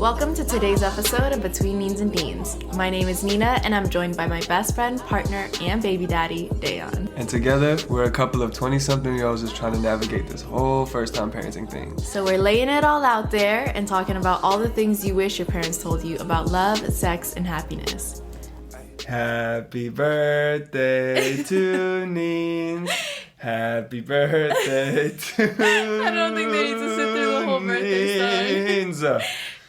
Welcome to today's episode of Between Neens and Deens. My name is Nina, and I'm joined by my best friend, partner, and baby daddy, Dayon. And together, we're a couple of 20-something-year-olds just trying to navigate this whole first-time parenting thing. So we're laying it all out there and talking about all the things you wish your parents told you about love, sex, and happiness. Happy birthday to Neens. Happy birthday to I don't think they need to sit through the whole birthday song.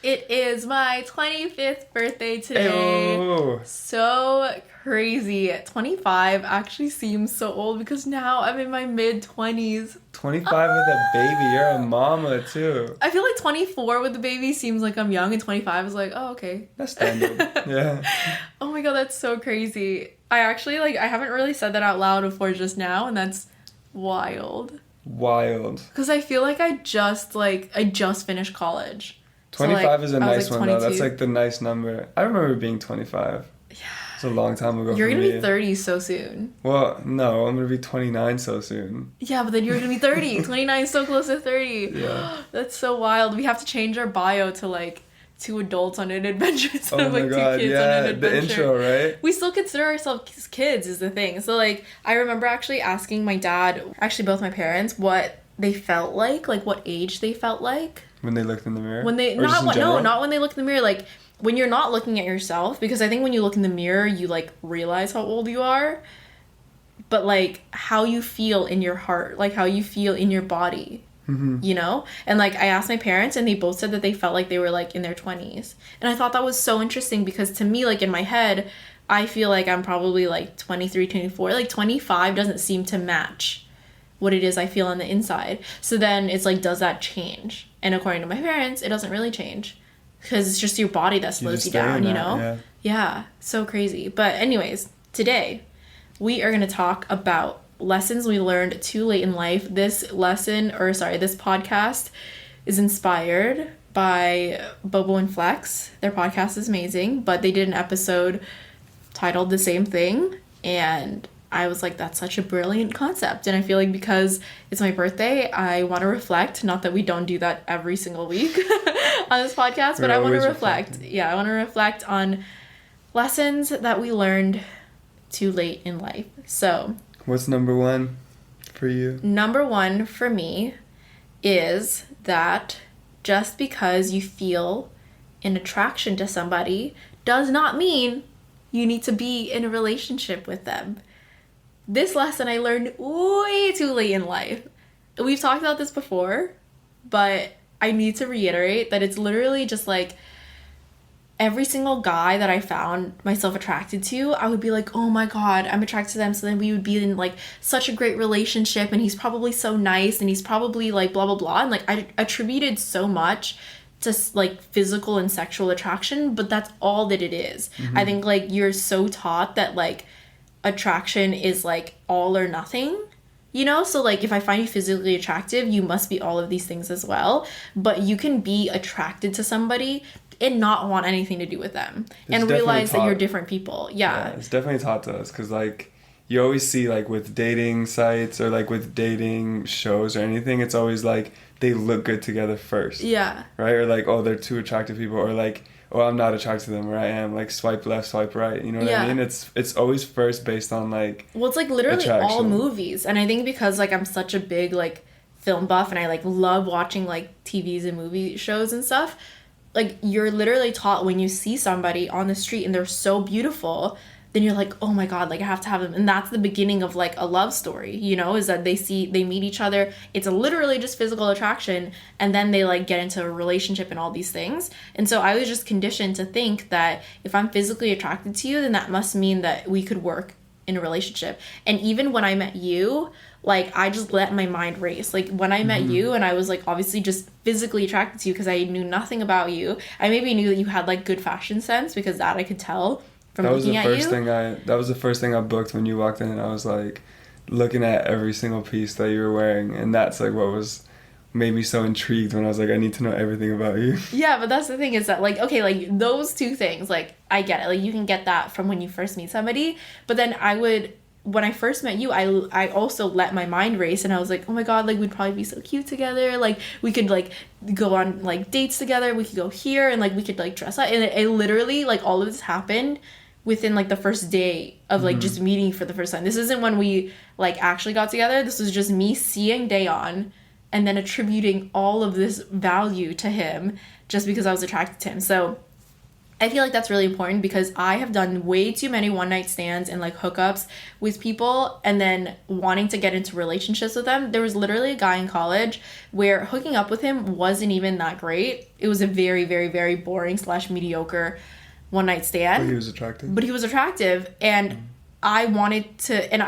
It is my 25th birthday today. Ayo. So crazy. 25 actually seems so old because now I'm in my mid-20s. 25 with a baby. You're a mama, too. I feel like 24 with the baby seems like I'm young, and 25 is like, oh, okay. That's standard. Yeah. Oh my god, that's so crazy. I actually, I haven't really said that out loud before just now, and that's wild. Wild. Because I feel like I just finished college. 25 is a nice one, 22. though. That's like the nice number. I remember being 25. Yeah. It's a long time ago. You're for going to me. be 30 so soon. Well, no, I'm going to be 29 so soon. Yeah, but then you're going to be 30. 29 is so close to 30. Yeah. That's so wild. We have to change our bio to two adults on an adventure instead of two kids on an adventure. The intro, right? We still consider ourselves kids is the thing. So I remember actually asking my dad, actually both my parents, what they felt like what age they felt like. When they looked in the mirror? Not when they look in the mirror, when you're not looking at yourself, because I think when you look in the mirror, you realize how old you are, but how you feel in your heart, how you feel in your body, you know? And I asked my parents and they both said that they felt like they were in their 20s. And I thought that was so interesting because to me, in my head, I feel like I'm probably 23, 24, 25 doesn't seem to match what it is I feel on the inside. So then it's does that change? And according to my parents, it doesn't really change because it's just your body that slows you down, you know? Yeah, so crazy. But anyways, today we are going to talk about lessons we learned too late in life. This podcast is inspired by Bobo and Flex. Their podcast is amazing, but they did an episode titled the same thing, and I was like, that's such a brilliant concept. And I feel like because it's my birthday, I want to reflect. Not that we don't do that every single week on this podcast, but I want to reflect. Reflecting. Yeah, I want to reflect on lessons that we learned too late in life. So, what's number one for you? Number one for me is that just because you feel an attraction to somebody does not mean you need to be in a relationship with them. This lesson I learned way too late in life. We've talked about this before, but I need to reiterate that it's literally just every single guy that I found myself attracted to, I would be like, oh my god, I'm attracted to them. So then we would be in such a great relationship and he's probably so nice and he's probably blah, blah, blah. And I attributed so much to physical and sexual attraction, but that's all that it is. Mm-hmm. I think you're so taught that attraction is all or nothing, you know? So if I find you physically attractive, you must be all of these things as well. But you can be attracted to somebody and not want anything to do with them and realize that you're different people. Yeah, it's definitely taught to us because you always see with dating sites or with dating shows or anything, it's always they look good together first. Yeah. Right? Or oh, they're two attractive people, or oh, I'm not attracted to them, or I am, swipe left, swipe right, you know what I mean? It's always first based on well, it's literally attraction. All movies. And I think because I'm such a big film buff and I love watching TVs and movie shows and stuff, you're literally taught when you see somebody on the street and they're so beautiful, then you're oh my god, I have to have them. And that's the beginning of a love story, you know, is that they meet each other, it's literally just physical attraction, and then they get into a relationship and all these things. And so I was just conditioned to think that if I'm physically attracted to you, then that must mean that we could work in a relationship. And even when I met you, I just let my mind race. When I met you and I was obviously just physically attracted to you because I knew nothing about you. I maybe knew that you had good fashion sense because that I could tell from looking at you. That was the first thing I booked when you walked in, and I was looking at every single piece that you were wearing, and that's what made me so intrigued when I was I need to know everything about you. Yeah, but that's the thing is that those two things, I get it. You can get that from when you first meet somebody, but then I would when I first met you, I also let my mind race, and I was like, oh my god, like we'd probably be so cute together, like we could like go on like dates together, we could go here, and like we could like dress up, and it literally like all of this happened within like the first day of like just meeting for the first time. This isn't when we like actually got together. This was just me seeing Dayon and then attributing all of this value to him just because I was attracted to him. So I feel like that's really important because I have done way too many one night stands and like hookups with people and then wanting to get into relationships with them. There was literally a guy in college where hooking up with him wasn't even that great. It was a very, very, very boring / mediocre one night stand. But he was attractive. But he was attractive, and I wanted to, and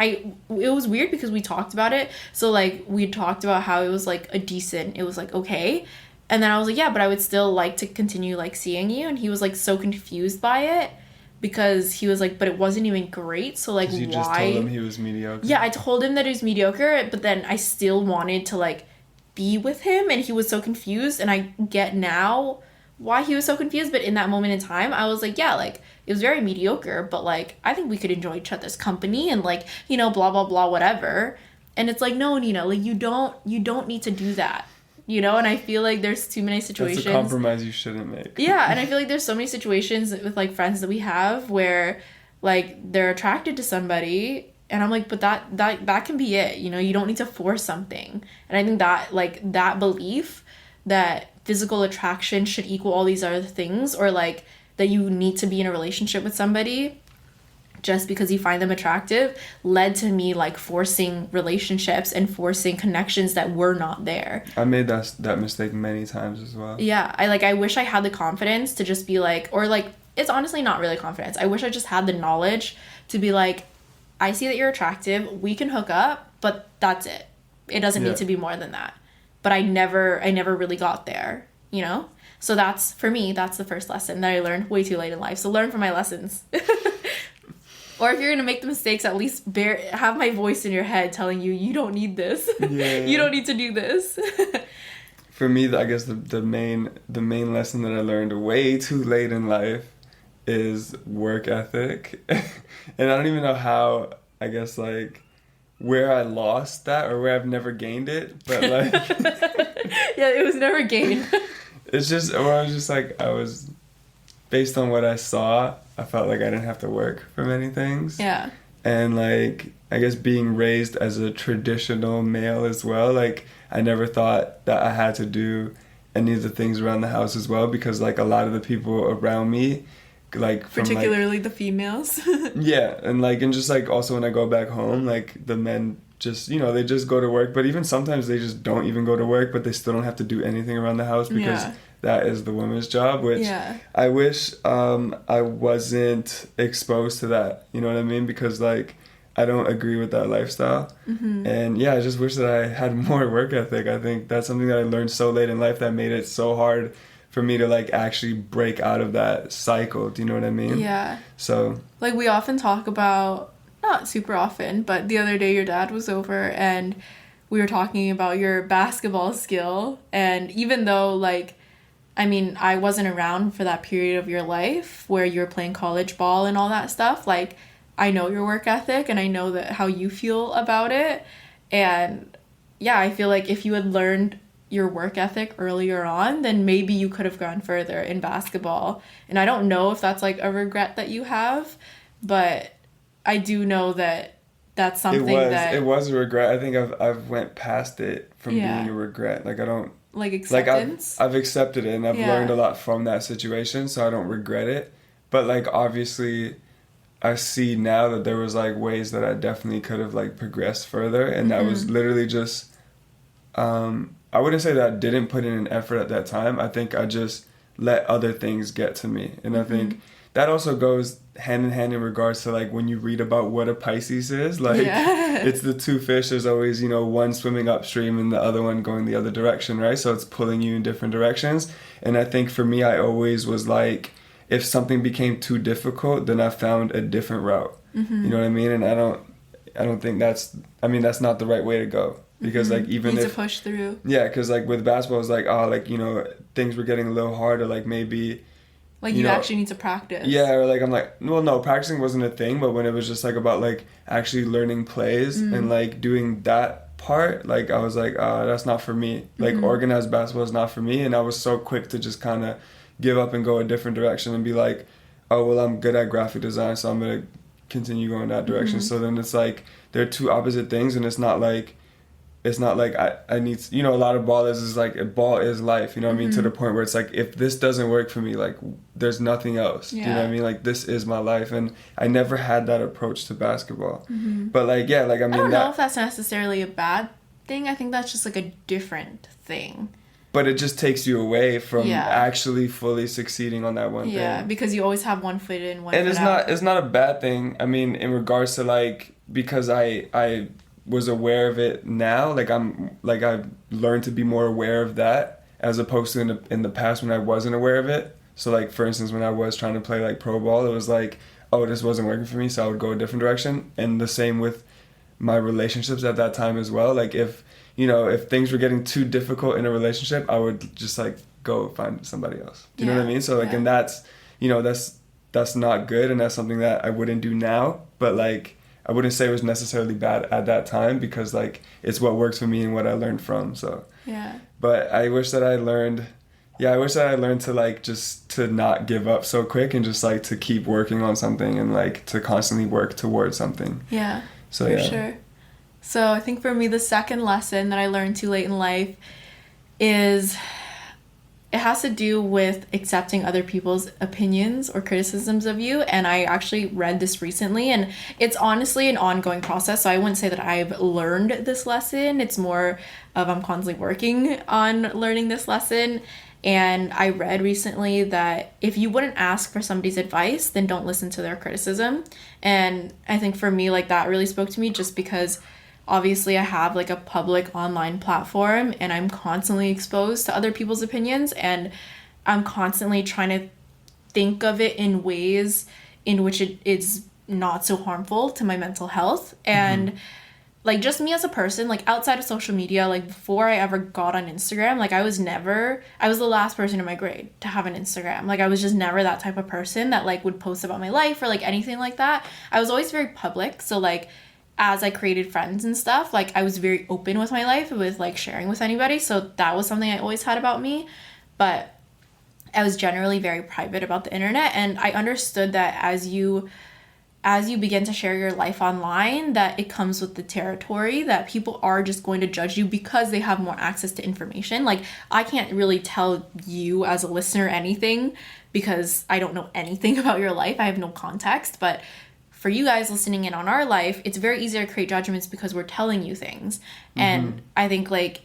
it was weird because we talked about it. So like we talked about how it was like it was like okay. And then I was like, yeah, but I would still like to continue like seeing you. And he was like so confused by it because he was like, but it wasn't even great. So like, you why? Just told him he was mediocre. Yeah, I told him that he was mediocre, but then I still wanted to like be with him, and he was so confused. And I get now why he was so confused, but in that moment in time, I was like, yeah, like it was very mediocre, but like I think we could enjoy each other's company and like, you know, blah blah blah, whatever. And it's like, no, Nina, like you don't need to do that. You know, and I feel like there's too many situations. That's a compromise you shouldn't make. Yeah, and I feel like there's so many situations with like friends that we have where like they're attracted to somebody, and I'm like, but that can be it. You know, you don't need to force something. And I think that like that belief that physical attraction should equal all these other things, or like that you need to be in a relationship with somebody just because you find them attractive, led to me like forcing relationships and forcing connections that were not there. I made that mistake many times as well. Yeah, I wish I had the confidence to just be like, or like it's honestly not really confidence. I wish I just had the knowledge to be like, I see that you're attractive, we can hook up, but that's it. It doesn't need to be more than that. But I never really got there, you know? So that's, for me, that's the first lesson that I learned way too late in life. So learn from my lessons. Or if you're going to make the mistakes, at least have my voice in your head telling you, you don't need this. Yeah. You don't need to do this. For me, I guess the main lesson that I learned way too late in life is work ethic. And I don't even know how, I guess, like, where I lost that or where I've never gained it. But, like... Yeah, it was never gained. It's just, or I was just like, based on what I saw, I felt like I didn't have to work for many things. Yeah. And like, I guess being raised as a traditional male as well, like I never thought that I had to do any of the things around the house as well, because like a lot of the people around me, like from particularly the females. Yeah, and like, and just like also when I go back home, like the men just, you know, they just go to work, but even sometimes they just don't even go to work, but they still don't have to do anything around the house because that is the woman's job, which I wish I wasn't exposed to that, you know what I mean? Because like I don't agree with that lifestyle. And yeah, I just wish that I had more work ethic. I think that's something that I learned so late in life that made it so hard for me to like actually break out of that cycle. Do you know what I mean? Yeah. So like we often talk about, not super often, but the other day your dad was over and we were talking about your basketball skill. And even though like, I mean, I wasn't around for that period of your life where you were playing college ball and all that stuff, like I know your work ethic and I know that how you feel about it. And yeah, I feel like if you had learned your work ethic earlier on, then maybe you could have gone further in basketball. And I don't know if that's like a regret that you have, but I do know that that's something it was a regret. I think I've went past it from being a regret. Like I don't like acceptance. Like I've accepted it and I've learned a lot from that situation, so I don't regret it. But like obviously I see now that there was like ways that I definitely could have like progressed further, and that was literally just I wouldn't say that I didn't put in an effort at that time. I think I just let other things get to me. And I think that also goes hand in hand in regards to like when you read about what a Pisces is, like it's the two fish. There's always, you know, one swimming upstream and the other one going the other direction, right? So it's pulling you in different directions. And I think for me, I always was like, if something became too difficult, then I found a different route. You know what I mean? And I don't think that's not the right way to go. Because like even you need if to push through. Yeah, because like with basketball it's like, oh, like, you know, things were getting a little harder, like maybe Like, you actually need to practice. Yeah, or like I'm like, well, no, practicing wasn't a thing, but when it was just like about like actually learning plays and like doing that part, like I was like, that's not for me. Like organized basketball is not for me, and I was so quick to just kind of give up and go a different direction and be like, oh well, I'm good at graphic design, so I'm gonna continue going that direction. So then it's like they're two opposite things, and it's not like I need, you know, a lot of ball is like, a ball is life, you know what I mean? To the point where it's like, if this doesn't work for me, like there's nothing else. Do you know what I mean? Like this is my life. And I never had that approach to basketball. But like, yeah, like I mean, I don't know if that's necessarily a bad thing. I think that's just like a different thing. But it just takes you away from actually fully succeeding on that one thing. Yeah, because you always have one foot in, one foot out. And it's not a bad thing. I mean, in regards to like, because I was aware of it now, like I've learned to be more aware of that, as opposed to in the past when I wasn't aware of it. So like, for instance, when I was trying to play like pro ball, it was like, oh, this wasn't working for me, so I would go a different direction. And the same with my relationships at that time as well. Like if things were getting too difficult in a relationship, I would just like go find somebody else. Do you know what I mean? So like, and that's, that's not good, and that's something that I wouldn't do now. But like, I wouldn't say it was necessarily bad at that time, because like it's what works for me and what I learned from. So yeah. But I wish that I learned to like just to not give up so quick, and just like to keep working on something, and like to constantly work towards something. Yeah. So for sure. So I think for me, the second lesson that I learned too late in life is, it has to do with accepting other people's opinions or criticisms of you. And I actually read this recently, and it's honestly an ongoing process. So I wouldn't say that I've learned this lesson. It's more of I'm constantly working on learning this lesson. And I read recently that if you wouldn't ask for somebody's advice, then don't listen to their criticism. And I think for me, like, that really spoke to me, just because obviously I have like a public online platform, and I'm constantly exposed to other people's opinions, and I'm constantly trying to think of it in ways in which it is not so harmful to my mental health. And like, just me as a person, like outside of social media, like before I ever got on Instagram, like I was the last person in my grade to have an Instagram. Like I was just never that type of person that like would post about my life or like anything like that. I was always very public. So like, as I created friends and stuff, like I was very open with my life, with like sharing with anybody. So that was something I always had about me. But I was generally very private about the internet. And I understood that as you begin to share your life online, that it comes with the territory that people are just going to judge you because they have more access to information. Like, I can't really tell you as a listener anything because I don't know anything about your life. I have no context. But for you guys listening in on our life, it's very easy to create judgments because we're telling you things. And I think like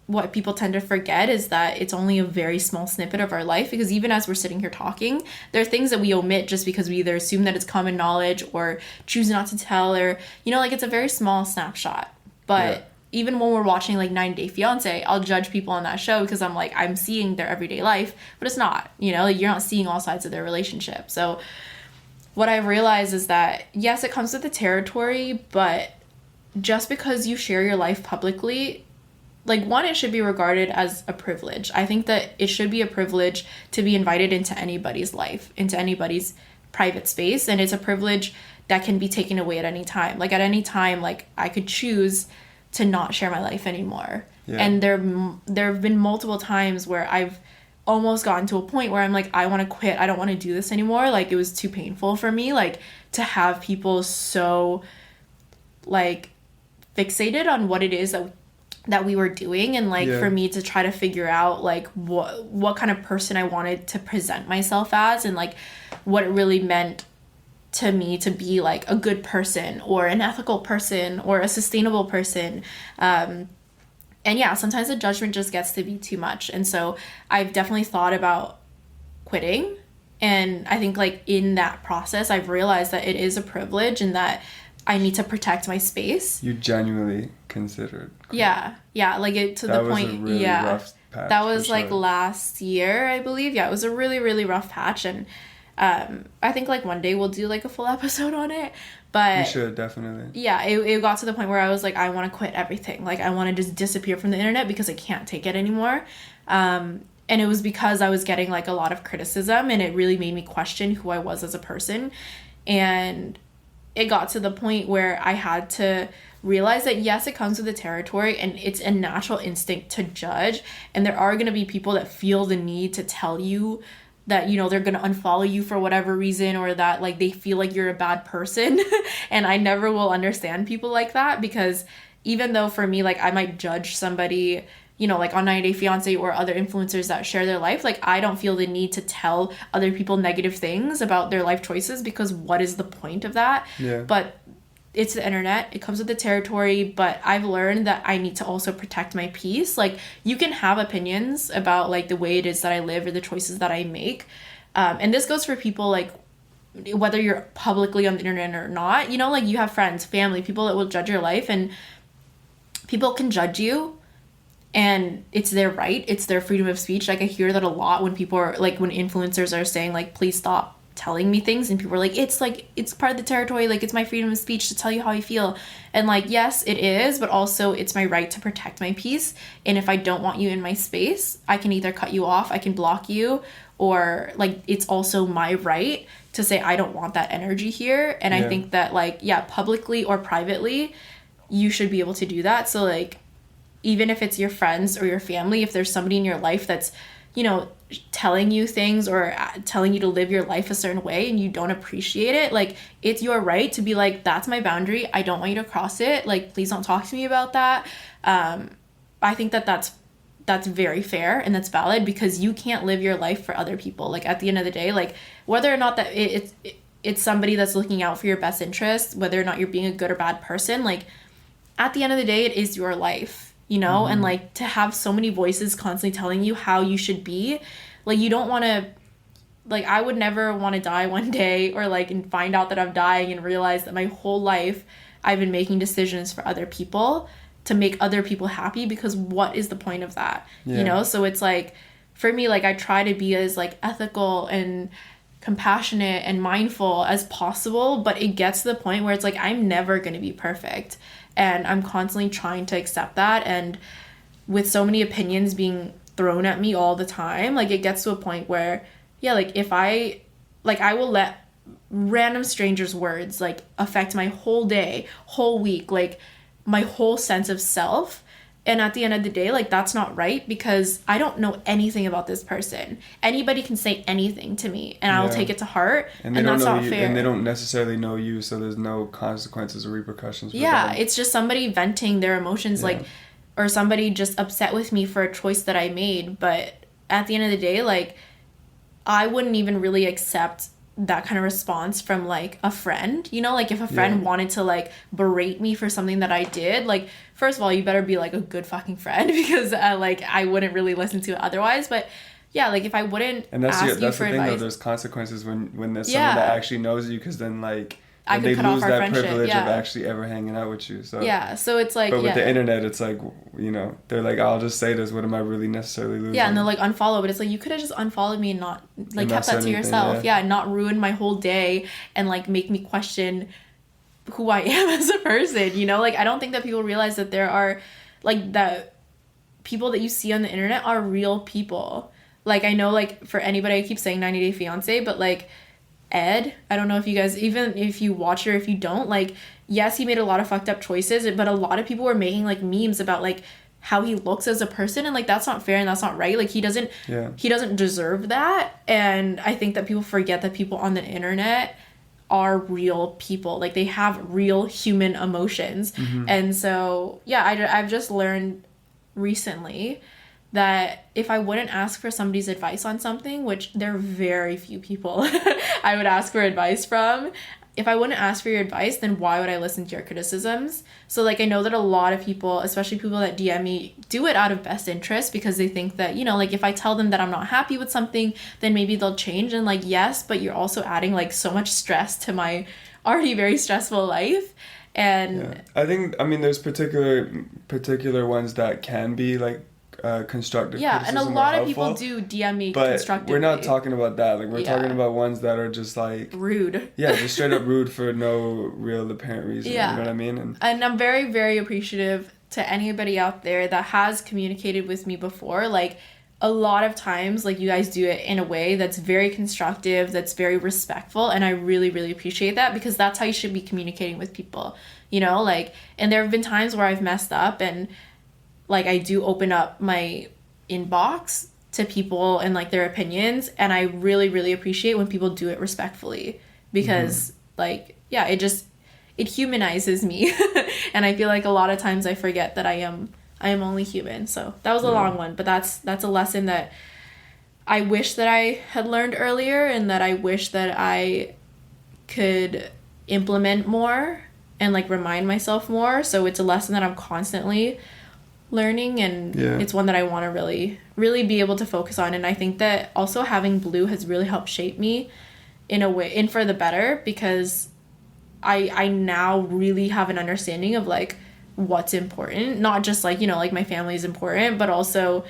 what people tend to forget is that it's only a very small snippet of our life, because even as we're sitting here talking, there are things that we omit just because we either assume that it's common knowledge or choose not to tell, or, like it's a very small snapshot. But even when we're watching like 90 Day Fiance, I'll judge people on that show because I'm like, I'm seeing their everyday life, but it's not, like you're not seeing all sides of their relationship. So what I've realized is that, yes, it comes with the territory, but just because you share your life publicly, like, one, it should be regarded as a privilege. I think that it should be a privilege to be invited into anybody's life, into anybody's private space, and it's a privilege that can be taken away at any time. Like, at any time, like, I could choose to not share my life anymore. Yeah. And there have been multiple times where I've almost gotten to a point where I'm like, I want to quit. I don't want to do this anymore. Like, it was too painful for me, like, to have people so, like, fixated on what it is that we were doing, and like for me to try to figure out like what kind of person I wanted to present myself as, and like what it really meant to me to be like a good person or an ethical person or a sustainable person. And yeah, sometimes the judgment just gets to be too much. And so I've definitely thought about quitting. And I think like in that process, I've realized that it is a privilege and that I need to protect my space. You genuinely considered quitting. Yeah, like it to that the point. Was a really rough patch, that was like last year, I believe. Yeah, it was a really, really rough patch, and I think like one day we'll do like a full episode on it. But we should definitely. Yeah, it got to the point where I was like, I want to quit everything. Like, I want to just disappear from the internet because I can't take it anymore. And And it was because I was getting like a lot of criticism, and it really made me question who I was as a person. And it got to the point where I had to realize that yes, it comes with the territory, and it's a natural instinct to judge. And there are going to be people that feel the need to tell you that, you know, they're going to unfollow you for whatever reason, or that like they feel like you're a bad person. And I never will understand people like that, because even though for me, like I might judge somebody, you know, like on 90 Day Fiancé or other influencers that share their life, like I don't feel the need to tell other people negative things about their life choices, because what is the point of that? Yeah. But it's the internet. It comes with the territory, but I've learned that I need to also protect my peace. Like, you can have opinions about like the way it is that I live or the choices that I make. And this goes for people like whether you're publicly on the internet or not, you know, like you have friends, family, people that will judge your life, and people can judge you, and it's their right. It's their freedom of speech. Like I hear that a lot when people are like, when influencers are saying like, please stop telling me things, and people are like, it's part of the territory, like it's my freedom of speech to tell you how I feel. And like, yes, it is, but also it's my right to protect my peace. And if I don't want you in my space, I can either cut you off, I can block you, or like it's also my right to say I don't want that energy here. And I think that like, yeah, publicly or privately, you should be able to do that. So like, even if it's your friends or your family, if there's somebody in your life that's, you know, telling you things or telling you to live your life a certain way and you don't appreciate it, like it's your right to be like, that's my boundary, I don't want you to cross it, like please don't talk to me about that. I think that that's very fair and that's valid, because you can't live your life for other people. Like at the end of the day, like whether or not that it's somebody that's looking out for your best interests, whether or not you're being a good or bad person, like at the end of the day, it is your life, you know. And like to have so many voices constantly telling you how you should be, like you don't want to, like I would never want to die one day, or like and find out that I'm dying and realize that my whole life I've been making decisions for other people to make other people happy, because what is the point of that? You know. So it's like, for me, like I try to be as like ethical and compassionate and mindful as possible, but it gets to the point where it's like I'm never going to be perfect, and I'm constantly trying to accept that. And with so many opinions being thrown at me all the time, like it gets to a point where, yeah, like if I will let random strangers' words like affect my whole day, whole week, like my whole sense of self. And at the end of the day, like that's not right, because I don't know anything about this person. Anybody can say anything to me and I'll take it to heart, and that's not fair. And they don't necessarily know you, so there's no consequences or repercussions for them. It's just somebody venting their emotions, like, or somebody just upset with me for a choice that I made. But at the end of the day, like I wouldn't even really accept that kind of response from like a friend, you know. Like if a friend wanted to like berate me for something that I did, like first of all, you better be like a good fucking friend, because like I wouldn't really listen to it otherwise. But yeah, like if I wouldn't that's ask the you for thing advice, though, there's consequences when there's someone that actually knows you, because then like I they cut off lose our that friendship, privilege of actually ever hanging out with you. So so it's like, but with the internet, it's like, you know, they're like, I'll just say this, what am I really necessarily losing? And they'll like unfollow, but it's like you could have just unfollowed me and not like kept that to yourself, and not ruin my whole day and like make me question who I am as a person, you know. Like I don't think that people realize that there are like that people that you see on the internet are real people. Like I know, like for anybody, I keep saying 90 Day Fiancé, but like Ed, I don't know if you guys, even if you watch it or if you don't, like yes, he made a lot of fucked up choices, but a lot of people were making like memes about like how he looks as a person, and like that's not fair and that's not right. Like he doesn't deserve that. And I think that people forget that people on the internet are real people, like they have real human emotions. And so I've just learned recently that if I wouldn't ask for somebody's advice on something, which there are very few people I would ask for advice from, if I wouldn't ask for your advice, then why would I listen to your criticisms? So like I know that a lot of people, especially people that DM me, do it out of best interest, because they think that, you know, like if I tell them that I'm not happy with something, then maybe they'll change. And like yes, but you're also adding like so much stress to my already very stressful life. And I think, I mean, there's particular ones that can be like constructive criticism, and a lot of people do DM me constructively. We're not talking about that. Like we're talking about ones that are just like rude. Just straight up rude for no real apparent reason. You know what I mean? And I'm very, very appreciative to anybody out there that has communicated with me before. Like a lot of times, like, you guys do it in a way that's very constructive, that's very respectful, and I really, really appreciate that, because that's how you should be communicating with people, you know, like, and there have been times where I've messed up, and, like, I do open up my inbox to people and, like, their opinions, and I really, really appreciate when people do it respectfully, because, like, yeah, it humanizes me, and I feel like a lot of times I forget that I am only human. So that was a long one, but that's a lesson that I wish that I had learned earlier, and that I wish that I could implement more and, like, remind myself more. So it's a lesson that I'm constantly learning, and it's one that I want to really, really be able to focus on. And I think that also having Blue has really helped shape me in a way, and for the better, because I now really have an understanding of, like, what's important, not just, like, you know, like, my family is important, but also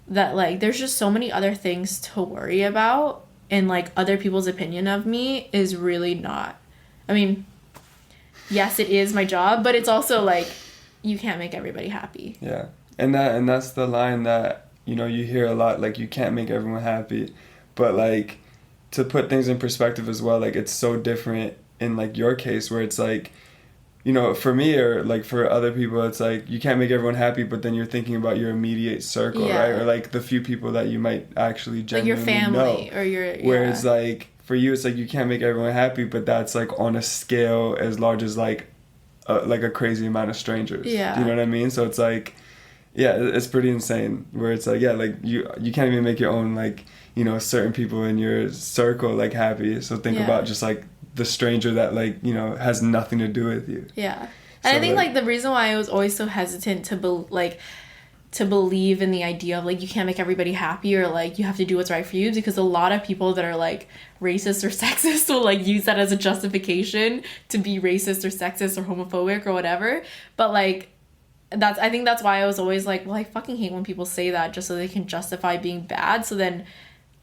that, like, there's just so many other things to worry about, and, like, other people's opinion of me is really not, I mean, yes, it is my job, but it's also, like, you can't make everybody happy. Yeah. And that's the line that, you know, you hear a lot, like, you can't make everyone happy, but, like, to put things in perspective as well, like, it's so different in, like, your case, where it's like, you know, for me, or, like, for other people, it's like you can't make everyone happy, but then you're thinking about your immediate circle, right? Or, like, the few people that you might actually genuinely like your family know. or your Whereas, like, for you, it's like you can't make everyone happy, but that's, like, on a scale as large as, like a crazy amount of strangers. Yeah. Do you know what I mean? So it's like, yeah, it's pretty insane. Where it's like, yeah, like, you can't even make your own, like, you know, certain people in your circle, like, happy. So think about just, like, the stranger that, like, you know, has nothing to do with you. Yeah. And I think, like, the reason why I was always so hesitant to believe in the idea of, like, you can't make everybody happy, or, like, you have to do what's right for you, because a lot of people that are, like, racist or sexist will, like, use that as a justification to be racist or sexist or homophobic or whatever. But, like, I think that's why I was always like, well, I fucking hate when people say that just so they can justify being bad. So then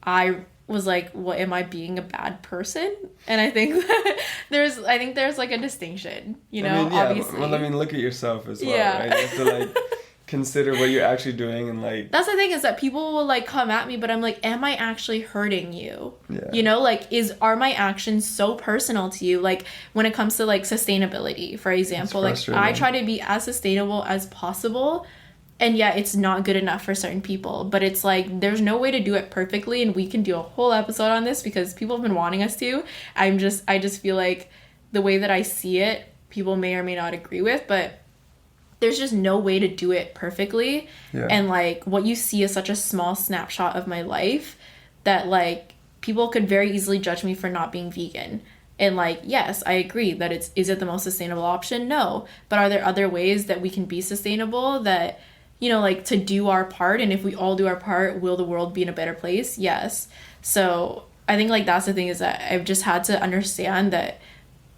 I was like, what, am I being a bad person? And I think that there's like a distinction, you know, obviously. Well, I mean, look at yourself as well, Yeah. right? You have to, like, consider what you're actually doing, and, like, that's the thing, is that people will, like, come at me, but I'm like, am I actually hurting you? Yeah. You know, like, are my actions so personal to you? Like, when it comes to, like, sustainability, for example, like, I try to be as sustainable as possible, and yeah, it's not good enough for certain people, but it's like, there's no way to do it perfectly, and we can do a whole episode on this because people have been wanting us to. I just feel like the way that I see it, people may or may not agree with, but there's just no way to do it perfectly. Yeah. And, like, what you see is such a small snapshot of my life that, like, people could very easily judge me for not being vegan. And, like, yes, I agree that is it the most sustainable option? No. But are there other ways that we can be sustainable, that, you know, like, to do our part? And if we all do our part, will the world be in a better place? Yes. So I think, like, that's the thing, is that I've just had to understand that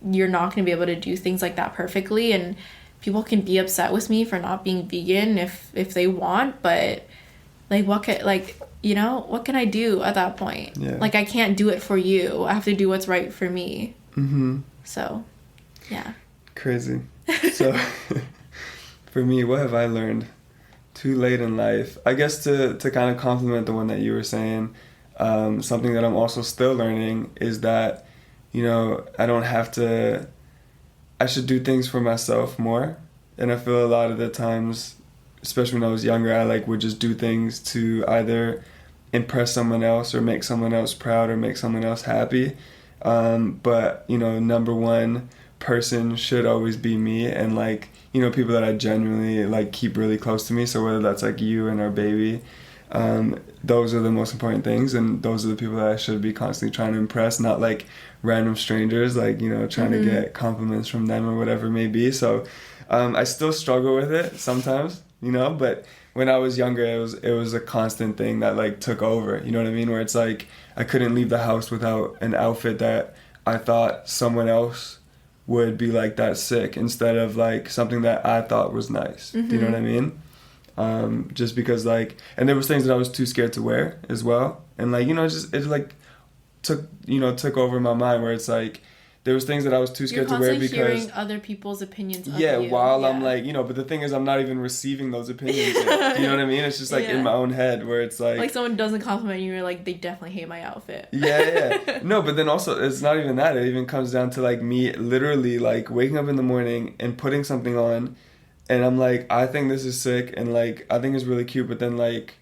you're not going to be able to do things like that perfectly, and people can be upset with me for not being vegan if they want, but, like, what can I do at that point? Yeah. Like, I can't do it for you. I have to do what's right for me. Mm-hmm. So, yeah. Crazy. So, for me, what have I learned too late in life? I guess to kind of complement the one that you were saying, something that I'm also still learning is that, you know, I should do things for myself more. And I feel a lot of the times, especially when I was younger, I, like, would just do things to either impress someone else or make someone else proud or make someone else happy. But, you know, number one person should always be me, and, like, you know, people that I genuinely, like, keep really close to me. So whether that's, like, you and our baby, those are the most important things, and those are the people that I should be constantly trying to impress, not, like, random strangers, like, you know, trying to get compliments from them or whatever it may be. So I still struggle with it sometimes, you know, but when I was younger, it was a constant thing that, like, took over, you know what I mean, where it's like I couldn't leave the house without an outfit that I thought someone else would be, like, that sick, instead of, like, something that I thought was nice. Do you know what I mean? Just because, like, and there was things that I was too scared to wear as well, and, like, you know, it like took over my mind, where it's like there was things that I was too scared to wear because hearing other people's opinions of yeah, you. while I'm like, you know, but the thing is I'm not even receiving those opinions yet. You know what I mean? It's just like in my own head where it's like someone doesn't compliment you, you're like, they definitely hate my outfit. yeah. No, but then also it's not even that. It even comes down to like me literally like waking up in the morning and putting something on and I'm like, I think this is sick and like I think it's really cute, but then like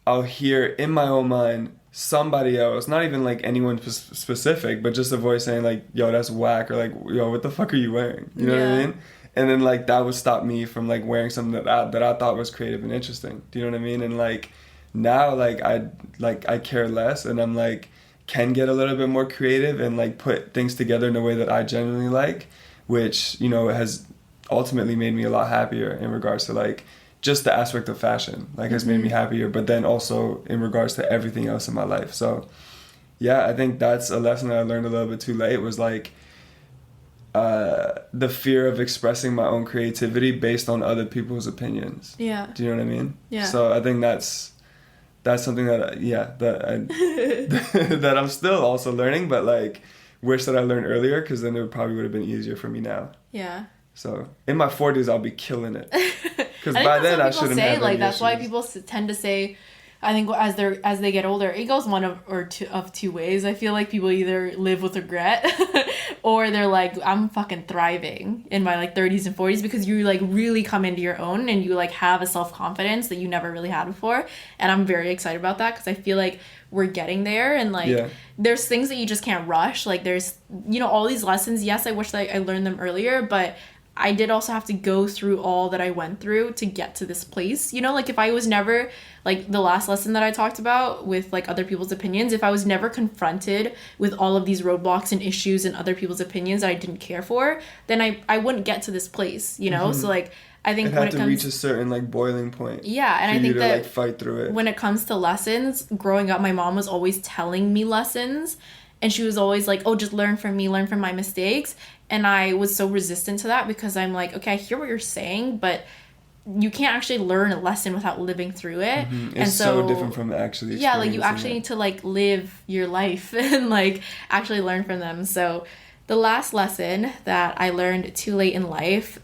I'll hear in my own mind somebody else, not even like anyone specific, but just a voice saying like, yo, that's whack, or like, yo, what the fuck are you wearing? You know what I mean? And then like that would stop me from like wearing something that I thought was creative and interesting. Do you know what I mean? And like now like I care less and I'm like can get a little bit more creative and like put things together in a way that I genuinely like, which, you know, has ultimately made me a lot happier in regards to like just the aspect of fashion, like has made me happier, but then also in regards to everything else in my life. So yeah, I think that's a lesson that I learned a little bit too late was like the fear of expressing my own creativity based on other people's opinions. Yeah. Do you know what I mean? Yeah. So I think that's something that that I'm still also learning, but like wish that I learned earlier because then it probably would have been easier for me now. Yeah. So in my 40s, I'll be killing it. Because I by then I shouldn't have like any that's issues. why people tend to say, I think as they get older, it goes one of two ways. I feel like people either live with regret, or they're like, I'm fucking thriving in my like 30s and 40s because you like really come into your own and you like have a self-confidence that you never really had before. And I'm very excited about that because I feel like we're getting there and like there's things that you just can't rush. Like there's, you know, all these lessons. Yes, I wish that I learned them earlier, but I did also have to go through all that I went through to get to this place. You know, like if I was never, like the last lesson that I talked about with like other people's opinions, if I was never confronted with all of these roadblocks and issues and other people's opinions that I didn't care for, then I wouldn't get to this place, you know? So like, I think when it comes to reach a certain like boiling point. Yeah, and I think to, that like, fight through it. When it comes to lessons, growing up, my mom was always telling me lessons. And she was always like, oh, just learn from me, learn from my mistakes. And I was so resistant to that because I'm like, okay, I hear what you're saying, but you can't actually learn a lesson without living through it. Mm-hmm. It's so different from actually yeah, like you actually need to like live your life and like actually learn from them. So the last lesson that I learned too late in life,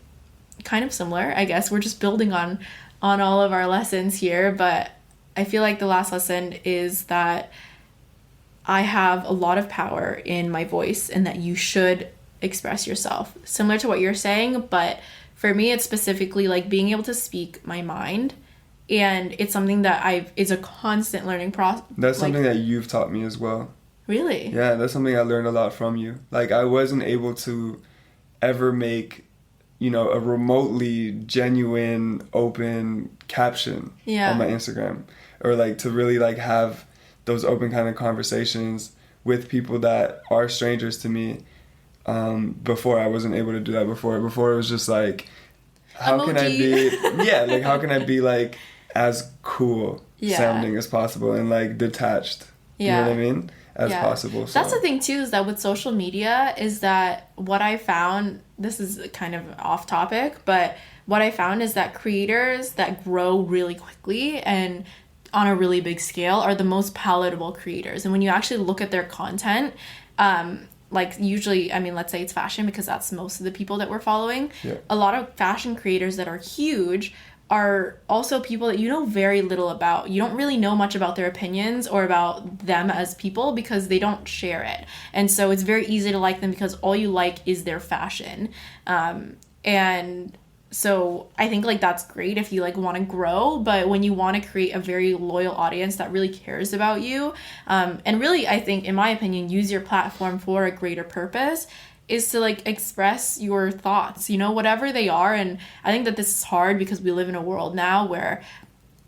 kind of similar, I guess. We're just building on all of our lessons here, but I feel like the last lesson is that I have a lot of power in my voice and that you should express yourself. Similar to what you're saying, but for me, it's specifically like being able to speak my mind. And it's something that it's a constant learning process. That's something that you've taught me as well. Really? Yeah, that's something I learned a lot from you. Like I wasn't able to ever make, you know, a remotely genuine, open caption on my Instagram. Or like to really like have those open kind of conversations with people that are strangers to me. Before I wasn't able to do that before. Before it was just like, how can I be, like how can I be like as cool sounding as possible and like detached, you know what I mean, as possible. So. That's the thing too, is that with social media is that what I found, this is kind of off topic, but what I found is that creators that grow really quickly and on a really big scale are the most palatable creators. And when you actually look at their content, like usually, I mean, let's say it's fashion because that's most of the people that we're following. Yeah. A lot of fashion creators that are huge are also people that you know very little about. You don't really know much about their opinions or about them as people because they don't share it. And so it's very easy to like them because all you like is their fashion. And so I think like that's great if you like want to grow, but when you want to create a very loyal audience that really cares about you, and really I think in my opinion use your platform for a greater purpose, is to like express your thoughts, you know, whatever they are. And I think that this is hard because we live in a world now where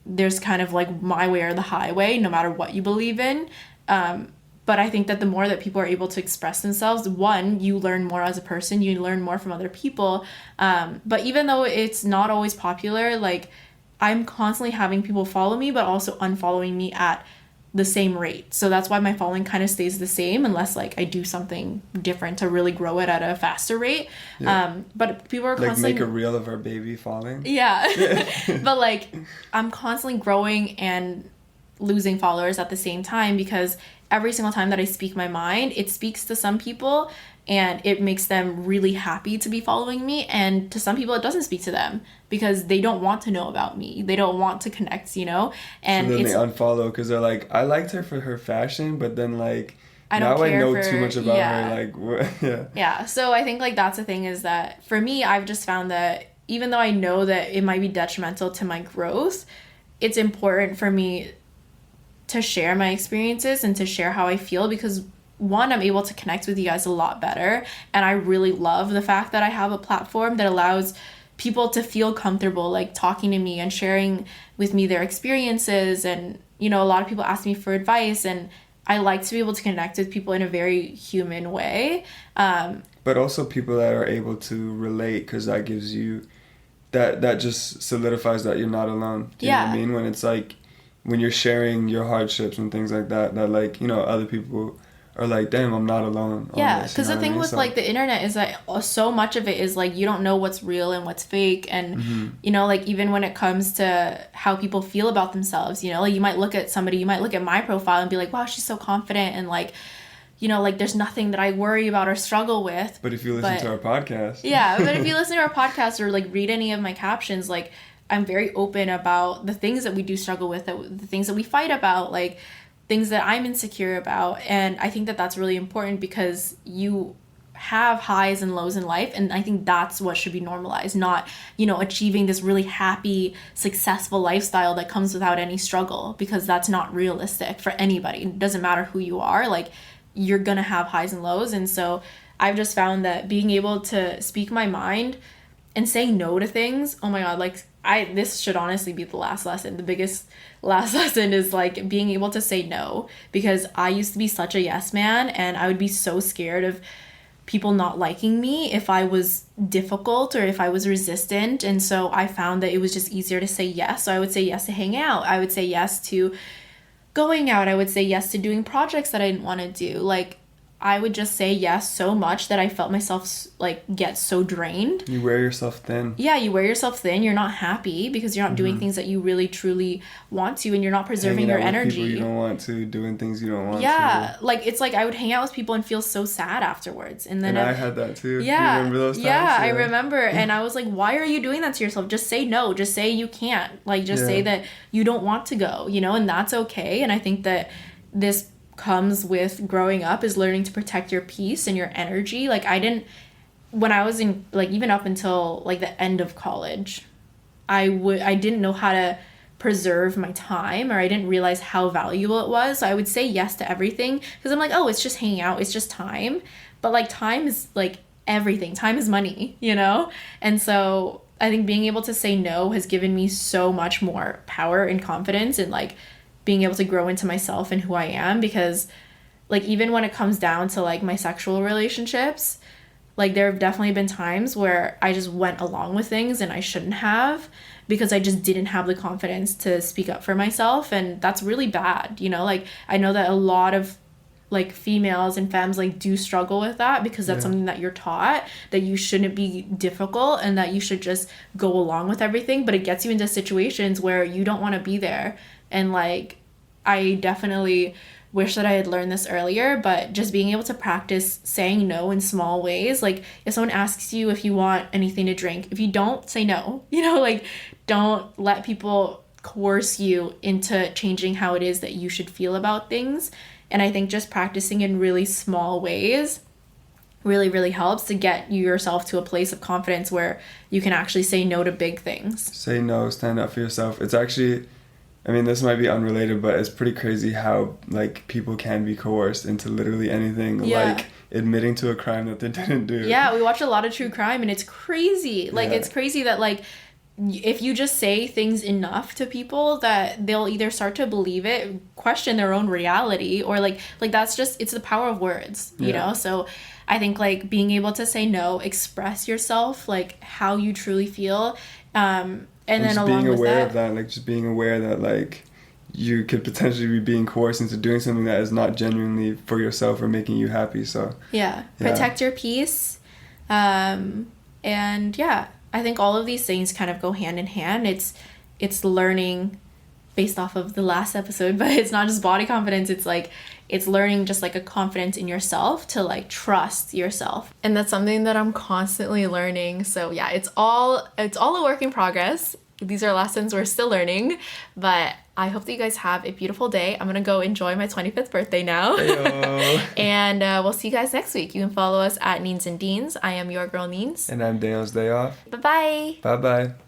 there's kind of like my way or the highway, no matter what you believe in. But I think that the more that people are able to express themselves, one, you learn more as a person, you learn more from other people. But even though it's not always popular, like I'm constantly having people follow me, but also unfollowing me at the same rate. So that's why my following kind of stays the same unless like I do something different to really grow it at a faster rate. Yeah. But people are constantly... Like make a reel of our baby falling? Yeah. But like I'm constantly growing and losing followers at the same time, because every single time that I speak my mind, it speaks to some people and it makes them really happy to be following me, and to some people it doesn't speak to them because they don't want to know about me, they don't want to connect, you know. And so then they unfollow because they're like, I liked her for her fashion, but then like I don't now I care know for, too much about her, like what. Yeah, so I think like that's the thing, is that for me, I've just found that even though I know that it might be detrimental to my growth, it's important for me to share my experiences and to share how I feel, because one, I'm able to connect with you guys a lot better, and I really love the fact that I have a platform that allows people to feel comfortable like talking to me and sharing with me their experiences. And you know, a lot of people ask me for advice, and I like to be able to connect with people in a very human way, but also people that are able to relate, because that gives you that just solidifies that you're not alone. Do you know what I mean? When it's like, when you're sharing your hardships and things like that, that like, you know, other people are like, damn, I'm not alone on yeah, this, because the thing with like the internet is that so much of it is like you don't know what's real and what's fake. And you know, like even when it comes to how people feel about themselves, you know, like you might look at somebody, you might look at my profile and be like, wow, she's so confident, and like, you know, like there's nothing that I worry about or struggle with. But if you listen to our podcast, but if you listen to our podcast or like read any of my captions, like I'm very open about the things that we do struggle with, the things that we fight about, like things that I'm insecure about. And I think that that's really important, because you have highs and lows in life, and I think that's what should be normalized, not, you know, achieving this really happy, successful lifestyle that comes without any struggle, because that's not realistic for anybody. It doesn't matter who you are, like you're gonna have highs and lows. And so I've just found that being able to speak my mind and say no to things, oh my god, like this should honestly be the last lesson. The biggest last lesson is like being able to say no, because I used to be such a yes man, and I would be so scared of people not liking me if I was difficult or if I was resistant. And so I found that it was just easier to say yes. So I would say yes to hang out, I would say yes to going out, I would say yes to doing projects that I didn't want to do. Like I would just say yes so much that I felt myself like get so drained. You wear yourself thin. Yeah, you wear yourself thin. You're not happy because you're not doing things that you really truly want to, and you're not preserving your energy. People you don't want to, doing things you don't want to. Yeah, like it's like I would hang out with people and feel so sad afterwards. And then I had that too. Yeah. You remember those times? Yeah, I remember. And I was like, why are you doing that to yourself? Just say no. Just say you can't. Like just say that you don't want to go, you know, and that's okay. And I think that this comes with growing up, is learning to protect your peace and your energy. Like when I was in, like even up until like the end of college, I didn't know how to preserve my time, or I didn't realize how valuable it was. So I would say yes to everything because I'm like, oh, it's just hanging out, it's just time. But like time is like everything. Time is money, you know? And so I think being able to say no has given me so much more power and confidence, and like being able to grow into myself and who I am. Because like even when it comes down to like my sexual relationships, like there have definitely been times where I just went along with things and I shouldn't have, because I just didn't have the confidence to speak up for myself. And that's really bad, you know? Like I know that a lot of like females and femmes like do struggle with that, because that's something that you're taught, that you shouldn't be difficult and that you should just go along with everything. But it gets you into situations where you don't want to be there. And like I definitely wish that I had learned this earlier, but just being able to practice saying no in small ways. Like if someone asks you if you want anything to drink, if you don't, say no, you know, like don't let people coerce you into changing how it is that you should feel about things. And I think just practicing in really small ways really, really helps to get yourself to a place of confidence where you can actually say no to big things. Say no, stand up for yourself. It's actually, I mean, this might be unrelated, but it's pretty crazy how like people can be coerced into literally anything, like admitting to a crime that they didn't do. Yeah, we watch a lot of true crime and it's crazy. Like it's crazy that like if you just say things enough to people that they'll either start to believe it, question their own reality, or like that's just, it's the power of words, you know? So I think like being able to say no, express yourself, like how you truly feel, and then along being with aware that, of that, like just being aware that like you could potentially be being coerced into doing something that is not genuinely for yourself or making you happy. So protect your peace, and I think all of these things kind of go hand in hand. It's learning based off of the last episode, but it's not just body confidence. It's like, it's learning just like a confidence in yourself to like trust yourself. And that's something that I'm constantly learning. So yeah, it's all a work in progress. These are lessons we're still learning, but I hope that you guys have a beautiful day. I'm gonna go enjoy my 25th birthday now. And we'll see you guys next week. You can follow us at Neens Deens. I am your girl Neens. And I'm Dale's Day Off. Bye-bye. Bye-bye.